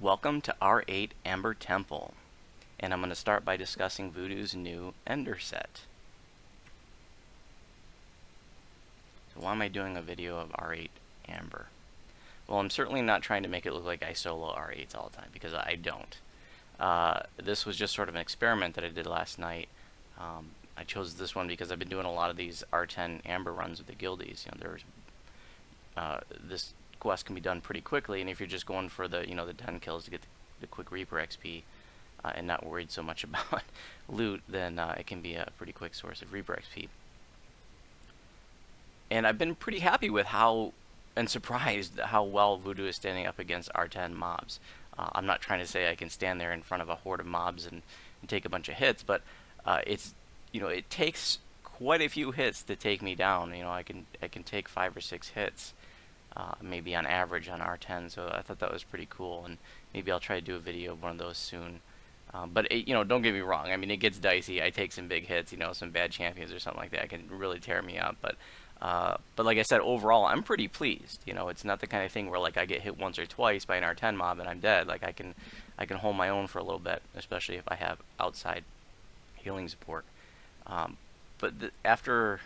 Welcome to R8 Amber Temple, and I'm going to start by discussing Voodu's new Ender set. So why am I doing a video of R8 Amber? Well, I'm certainly not trying to make it look like I solo R8s all the time, because I don't. This was just sort of an experiment that I did last night. I chose this one because I've been doing a lot of these R10 Amber runs with the guildies. This quest can be done pretty quickly, and if you're just going for the 10 kills to get the quick Reaper XP and not worried so much about loot, then it can be a pretty quick source of Reaper XP. And I've been pretty happy with and surprised how well Voodu is standing up against R10 mobs. I'm not trying to say I can stand there in front of a horde of mobs and take a bunch of hits, but it takes quite a few hits to take me down. I can take 5 or 6 hits. Maybe on average on R10, so I thought that was pretty cool, and maybe I'll try to do a video of one of those soon. But don't get me wrong. I mean, it gets dicey. I take some big hits, some bad champions or something like that can really tear me up. But like I said, overall, I'm pretty pleased. It's not the kind of thing where like I get hit once or twice by an R10 mob and I'm dead. Like I can hold my own for a little bit, especially if I have outside healing support. But after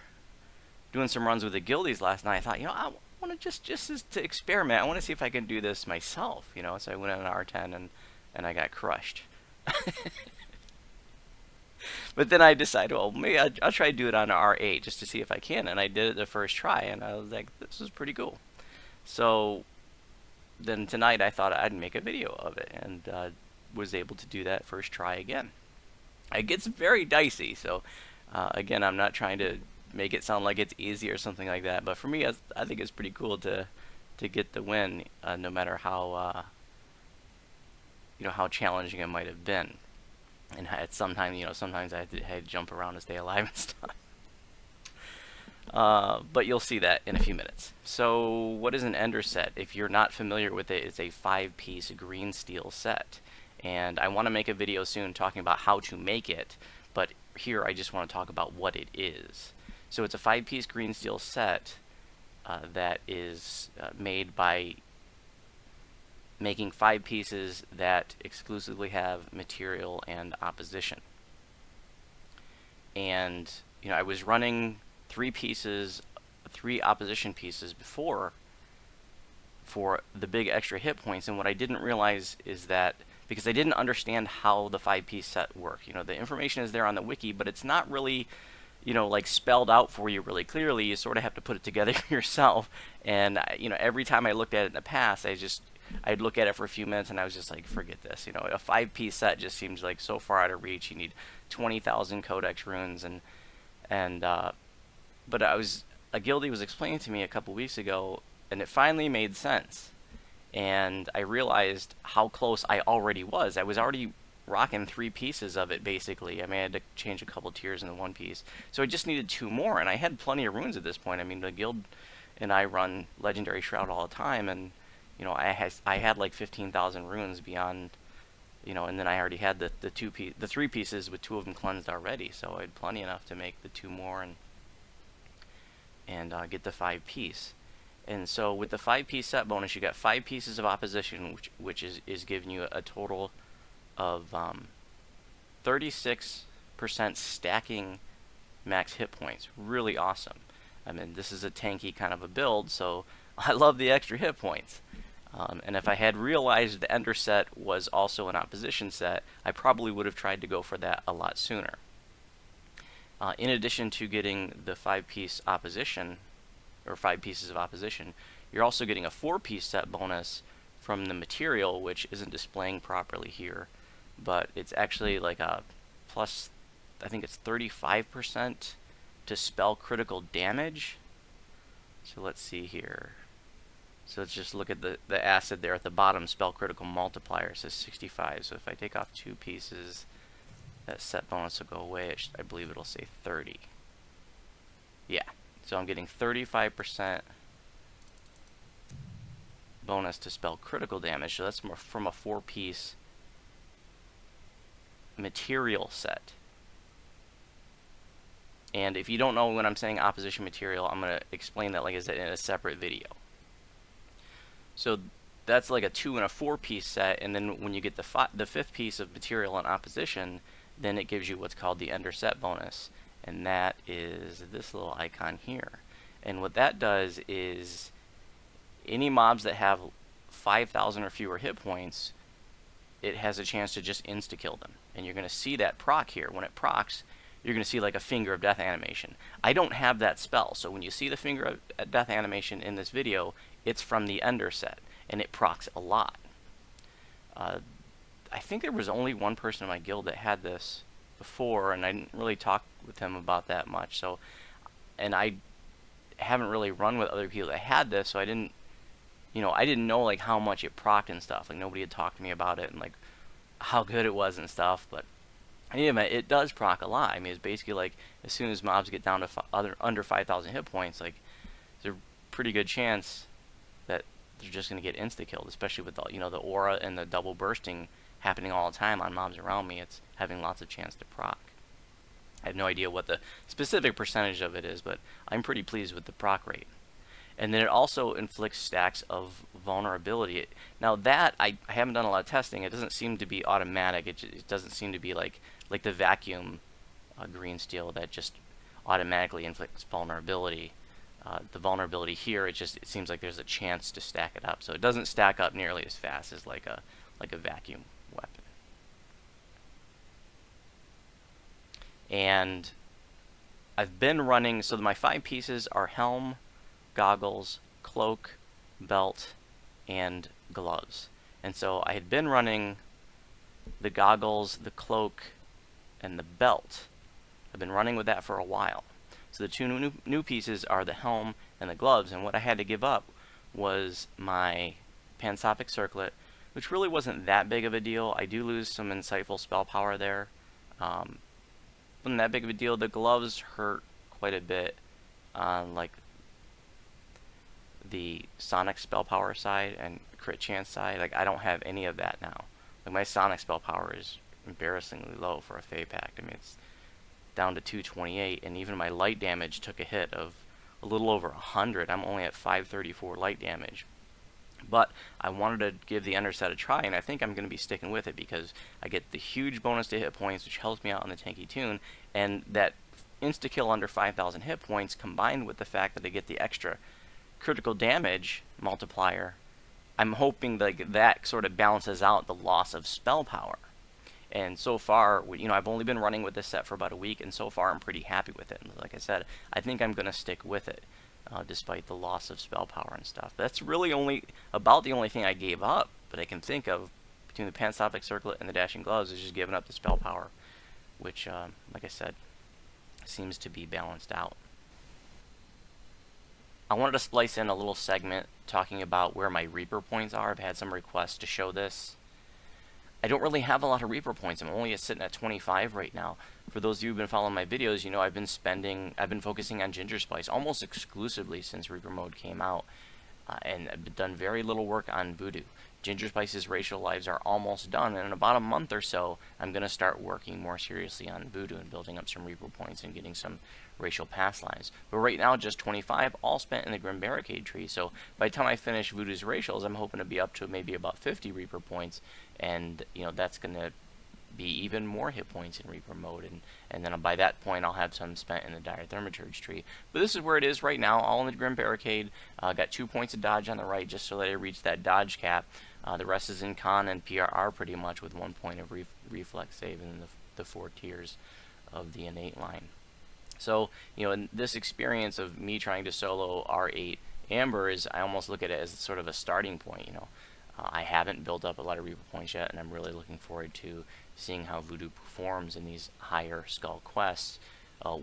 doing some runs with the guildies last night, I thought, I want to just to experiment. I want to see if I can do this myself, So I went on an R10 and I got crushed. But then I decided, well, maybe I'll try to do it on an R8 just to see if I can. And I did it the first try, and I was like, this is pretty cool. So then tonight I thought I'd make a video of it, and was able to do that first try again. It gets very dicey, so again, I'm not trying to make it sound like it's easy or something like that, but for me, I think it's pretty cool to get the win, no matter how how challenging it might have been. And sometimes I had to jump around to stay alive and stuff. But you'll see that in a few minutes. So what is an Ender set? If you're not familiar with it, it's a 5-piece green steel set. And I want to make a video soon talking about how to make it, but here I just want to talk about what it is. So it's a 5-piece green steel set that is made by making 5 pieces that exclusively have material and opposition. And I was running 3 opposition pieces before for the big extra hit points, and what I didn't realize is that because I didn't understand how the 5-piece set worked. The information is there on the wiki, but it's not really like spelled out for you really clearly. You sort of have to put it together yourself. And every time I looked at it in the past, I'd look at it for a few minutes and I was just like, forget this. A 5-piece set just seems like so far out of reach. You need 20,000 codex runes, but a guildie was explaining to me a couple weeks ago, and it finally made sense. And I realized how close I already was. I was already rocking 3 pieces of it, basically. I mean, I had to change a couple tiers in the 1 piece. So I just needed 2 more, and I had plenty of runes at this point. I mean, the guild and I run Legendary Shroud all the time, and I had like 15,000 runes beyond, and then I already had the 3 pieces with 2 of them cleansed already, so I had plenty enough to make the 2 more and get the 5-piece. And so with the 5-piece set bonus, you got 5 pieces of opposition, which is giving you a total of 36% stacking max hit points. Really awesome. I mean, this is a tanky kind of a build, so I love the extra hit points. And if I had realized the Ender set was also an opposition set, I probably would have tried to go for that a lot sooner. In addition to getting the 5-piece opposition, or 5 pieces of opposition, you're also getting a 4-piece set bonus from the material, which isn't displaying properly here, but it's actually like a plus, I think it's 35% to spell critical damage. So let's see here. So let's just look at the acid there at the bottom. Spell critical multiplier says 65. So if I take off 2 pieces, that set bonus will go away. I believe it'll say 30. Yeah. So I'm getting 35% bonus to spell critical damage. So that's from a 4-piece material set. And if you don't know when I'm saying opposition material, I'm going to explain that, like I said, in a separate video. So that's like a 2 and a 4 piece set, and then when you get the fifth piece of material in opposition, then it gives you what's called the ender set bonus, and that is this little icon here. And what that does is any mobs that have 5,000 or fewer hit points, it has a chance to just insta-kill them. And you're going to see that proc here. When it procs, you're going to see like a Finger of Death animation. I don't have that spell, so when you see the Finger of Death animation in this video, it's from the Ender set, and it procs a lot. I think there was only one person in my guild that had this before, and I didn't really talk with him about that much. So, and I haven't really run with other people that had this, so I didn't know like how much it proc'd and stuff. Like nobody had talked to me about it and like how good it was and stuff. But in any event, it does proc a lot. I mean, it's basically like as soon as mobs get down to under 5,000 hit points, like there's a pretty good chance that they're just going to get insta-killed, especially with the, the aura and the double bursting happening all the time on mobs around me. It's having lots of chance to proc. I have no idea what the specific percentage of it is, but I'm pretty pleased with the proc rate. And then it also inflicts stacks of vulnerability. Now that, I haven't done a lot of testing. It doesn't seem to be automatic. It doesn't seem to be like the vacuum green steel that just automatically inflicts vulnerability. The vulnerability here, it seems like there's a chance to stack it up. So it doesn't stack up nearly as fast as like a vacuum weapon. And I've been running, so my 5 pieces are helm, goggles, cloak, belt, and gloves. And so I had been running the goggles, the cloak, and the belt. I've been running with that for a while. So the 2 new pieces are the helm and the gloves, and what I had to give up was my Pansophic Circlet, which really wasn't that big of a deal. I do lose some insightful spell power there. Wasn't that big of a deal. The gloves hurt quite a bit on like the Sonic spell power side and crit chance side. Like I don't have any of that now. Like my Sonic spell power is embarrassingly low for a Fey Pact. I mean, it's down to 228, and even my light damage took a hit of a little over 100. I'm only at 534 light damage. But I wanted to give the Ender set a try, and I think I'm going to be sticking with it because I get the huge bonus to hit points, which helps me out on the tanky tune, and that insta-kill under 5,000 hit points combined with the fact that I get the extra critical damage multiplier. I'm hoping that sort of balances out the loss of spell power. And so far, I've only been running with this set for about a week, and so far I'm pretty happy with it. And like I said, I think I'm going to stick with it, despite the loss of spell power and stuff. That's really about the only thing I gave up that I can think of between the Pansophic Circlet and the Dashing Gloves is just giving up the spell power, which, like I said, seems to be balanced out. I wanted to splice in a little segment talking about where my Reaper points are. I've had some requests to show this. I don't really have a lot of Reaper points. I'm only sitting at 25 right now. For those of you who've been following my videos, I've been focusing on Ginger Spice almost exclusively since Reaper mode came out, and I've done very little work on Voodu. Ginger Spice's racial lives are almost done, and in about a month or so, I'm going to start working more seriously on Voodu and building up some Reaper points and getting some racial pass lines. But right now, just 25, all spent in the Grim Barricade tree. So by the time I finish Voodoo's racials, I'm hoping to be up to maybe about 50 Reaper points, and that's going to be even more hit points in Reaper mode, and then by that point I'll have some spent in the Dire Thaumaturge tree. But this is where it is right now, all in the Grim Barricade. Got 2 points of dodge on the right just so that I reach that dodge cap. The rest is in con and PRR pretty much, with 1 point of reflex save in the 4 tiers of the innate line. So, in this experience of me trying to solo R8 Amber, I almost look at it as sort of a starting point. I haven't built up a lot of Reaper points yet, and I'm really looking forward to seeing how Voodu performs in these higher skull quests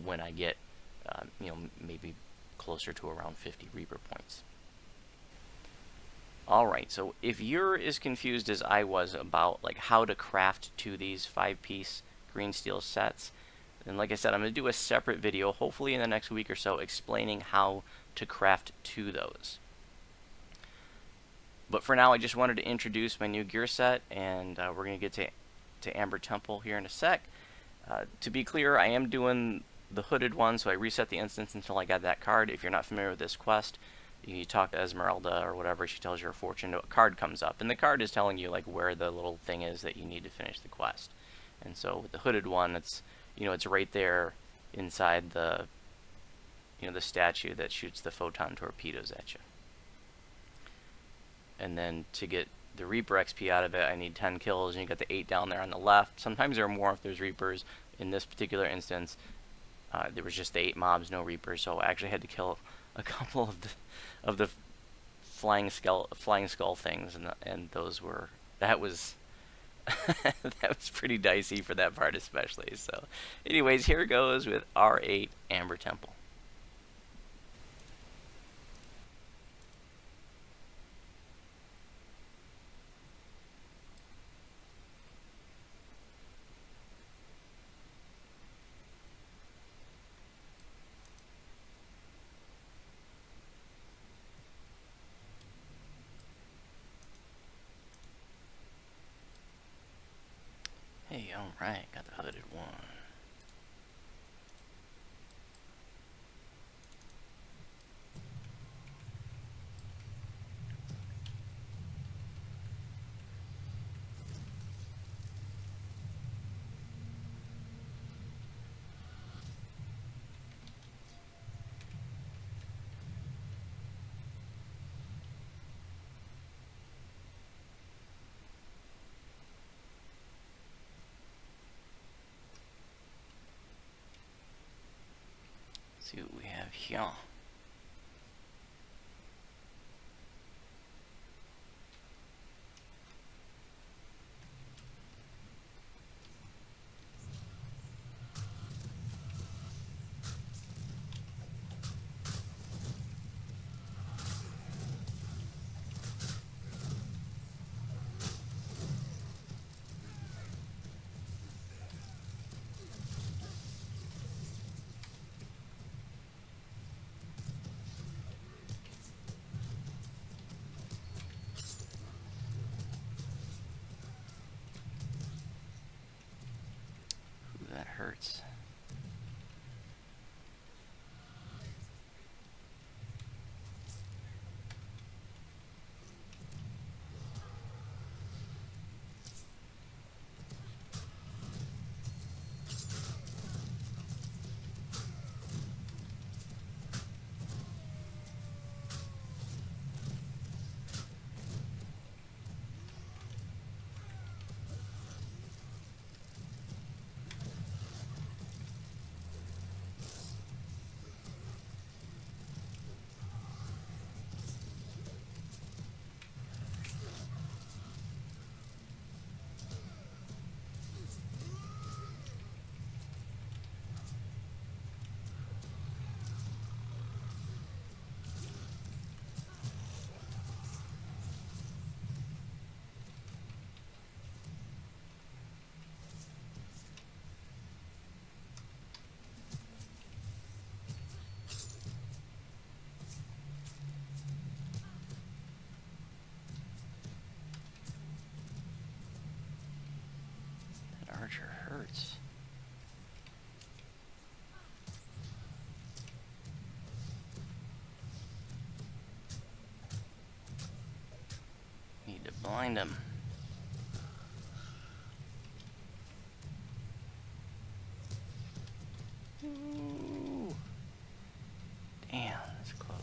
when I get, maybe closer to around 50 Reaper points. Alright, so if you're as confused as I was about how to craft 2 these 5-piece green steel sets, then like I said, I'm going to do a separate video, hopefully in the next week or so, explaining how to craft 2 those. But for now, I just wanted to introduce my new gear set, and we're going to get to Amber Temple here in a sec. To be clear, I am doing the hooded one, so I reset the instance until I got that card. If you're not familiar with this quest, you talk to Esmeralda or whatever, she tells you her fortune, a card comes up, and the card is telling you like where the little thing is that you need to finish the quest. And so with the hooded one, it's it's right there inside the the statue that shoots the photon torpedoes at you. And then to get the Reaper XP out of it, I need 10 kills, and you got the 8 down there on the left. Sometimes there are more if there's Reapers. In this particular instance, there was just the 8 mobs, no Reapers, so I actually had to kill a couple of the flying skull things, and those were that was that was pretty dicey for that part especially. So, anyways, here goes with R8 Amber Temple. Hey, alright, got the hooded one. Let's see what we have here. Ooh, that hurts. That archer hurts. Need to blind him. Ooh. Damn, that's close.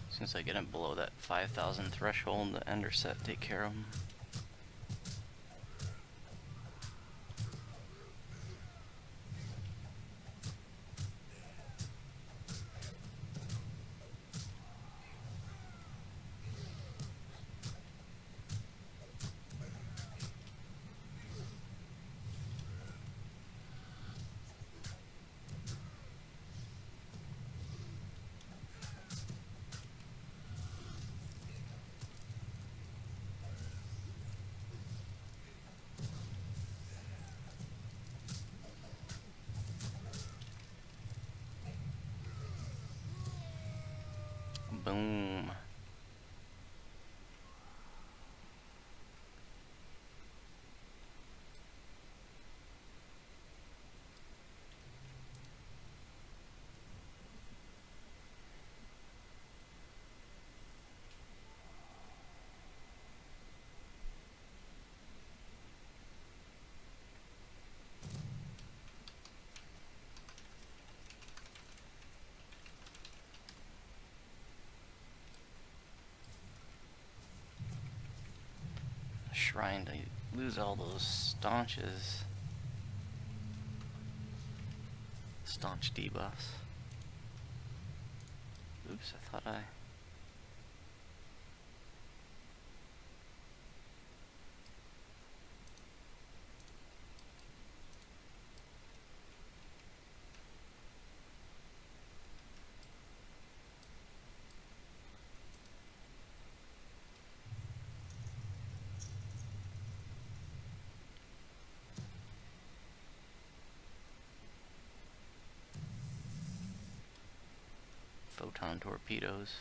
Since I get him below that 5,000 threshold, the ender set take care of him. Boom. Shrine to lose all those staunches. Staunch debuffs. Oops, I thought I... Photon torpedoes.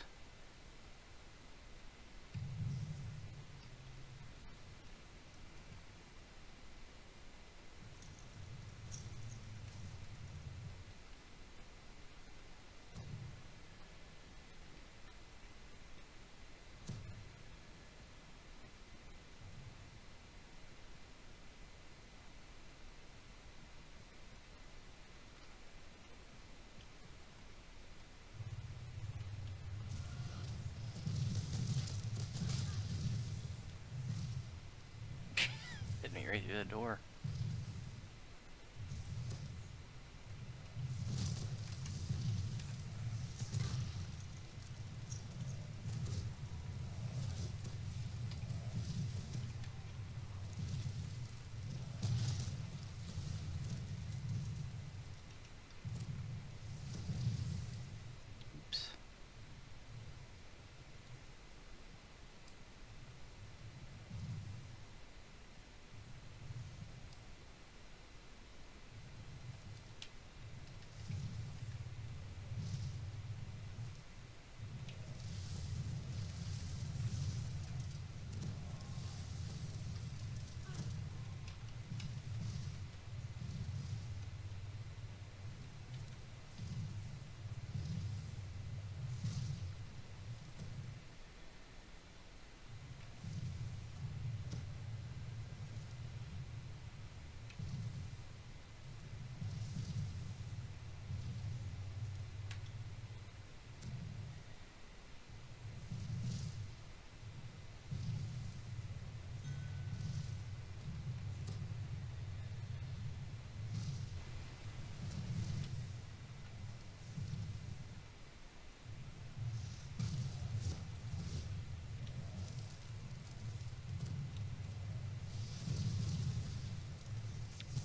Hit me right through the door. Oops.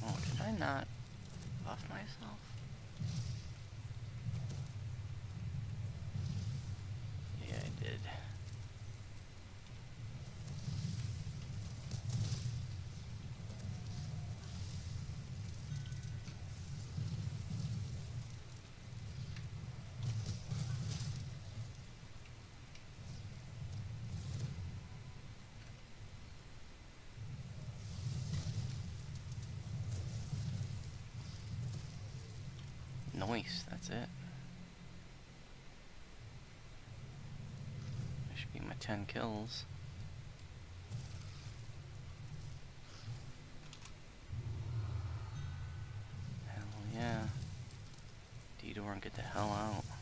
Oh, did I not buff myself? Yeah, I did. Nice, that's it. That should be my 10 kills. Hell yeah. D-door and get the hell out.